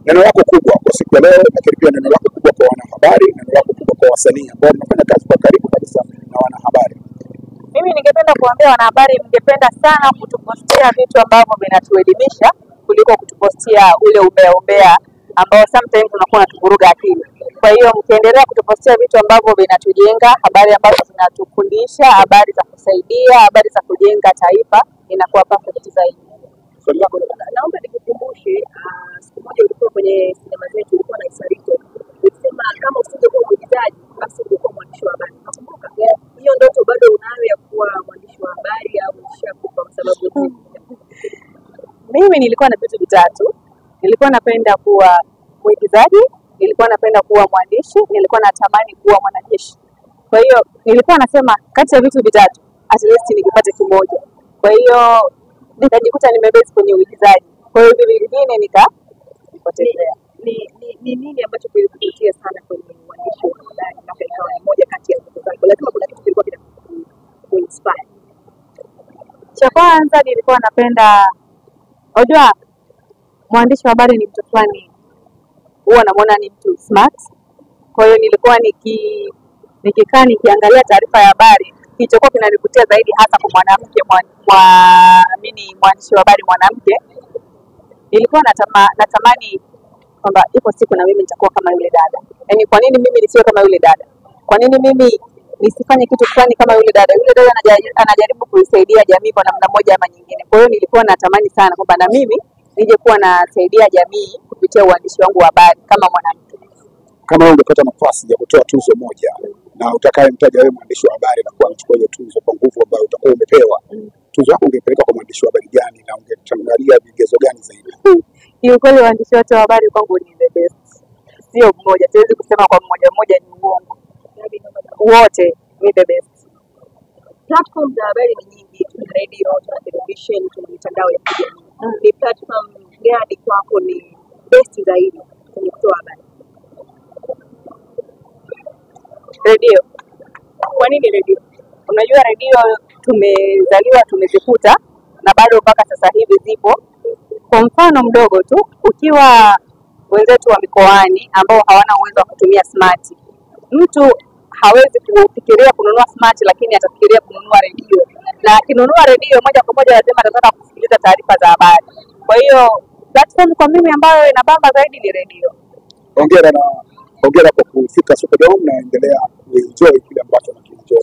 neno lako kubwa kwa siku ya leo, lakini pia neno lako kubwa kwa wanahabari, neno lako kubwa kwa wasanii ambao wanafanya kazi kwa karibu kabisa na wanahabari. Mimi ningependa kuambia wanahabari, ningependa sana kutupostia vitu ambavyo vinatuelimisha kuliko kutupostia ule umbea ambao sometimes unakuwa unatuvuruga akili. Kwa hiyo mkiendelea kutupostia vitu ambavyo vinatujenga, habari ambazo zinatufundisha, habari za kusaidia, habari za kujenga taifa, inakuwa perfect zaidi. Swali lako naomba nikukumbushe, siku moja ulikuwa kwenye sinema zetu, ulikuwa na Isarito. Ulisema kama usingekuwa mwigizaji basi ungekuwa mwandishi wa habari. Nakumbuka hiyo ndoto bado unayo ya kuwa mwandishi wa habari au ushakufa kwa sababu Mimi nilikuwa na vitu vitatu. Nilikuwa napenda kuwa mwigizaji, nilikuwa napenda kuwa mwandishi, nilikuwa natamani kuwa mwanajeshi. Kwa hiyo nilikuwa nasema kati ya vitu vitatu at least nikipate kimoja. Kwa hiyo nikajikuta nimebase kwenye uigizaji. Kwa hiyo hivi vingine nikapotezea. Ni nini ambacho kilikuvutia sana kwenye uandishi wa habari mpaka ikawa ni moja kati ya vitu zako? Lazima kuna kitu kilikuwa kinakuinspire. Cha kwanza nilikuwa napenda, unajua mwandishi wa habari ni mtu fulani huwa namuona ni mtu smart. Kwa hiyo nilikuwa nikikaa nikiangalia taarifa ya habari, kilichokuwa kinanivutia zaidi hasa kwa mwanamke mwandishi wa habari mwanamke, nilikuwa natamani kwamba ipo siku na mimi nitakuwa kama yule dada. Yaani kwa nini mimi nisiwe kama yule dada? Kwa nini mimi nisifanye kitu fulani kama yule dada? Yule dada anajaribu kuisaidia jamii kwa namna moja ama nyingine. Kwa hiyo nilikuwa natamani sana kwamba na mimi nije kuwa nasaidia jamii kupitia uandishi wangu wa habari kama mwanamke. Kama wewe ungepata nafasi ya kutoa tuzo moja na utakayemtaja wewe mwandishi wa habari na kuwa anachukua hiyo tuzo kwa nguvu ambayo utakuwa umepewa, tuzo yako ungepeleka kwa mwandishi wa habari gani na ungetangalia vigezo gani zaidi? Kiukweli waandishi wote wa habari kwangu ni the best. Sio mmoja, siwezi kusema kwa mmoja ni uongo. Wote ni the best. Platform za habari ni nyingi, tuna radio, tuna television, tuna mitandao ya kijamii. Ni platform gani kwako ni best zaidi kwenye kutoa habari? Radio. Kwa nini radio? Unajua radio tumezaliwa tumezikuta na bado mpaka sasa hivi zipo. Kwa mfano mdogo tu, ukiwa wenzetu wa mikoani ambao hawana uwezo wa kutumia smart, mtu hawezi kufikiria kununua smart lakini atafikiria kununua radio. Na akinunua radio moja kwa moja lazima atataka kusikiliza taarifa za habari. Kwa hiyo platform kwa mimi ambayo inabamba zaidi ni radio. Hongera kwa kufika Superdome na endelea kuenjoy kile ambacho unakienjoy.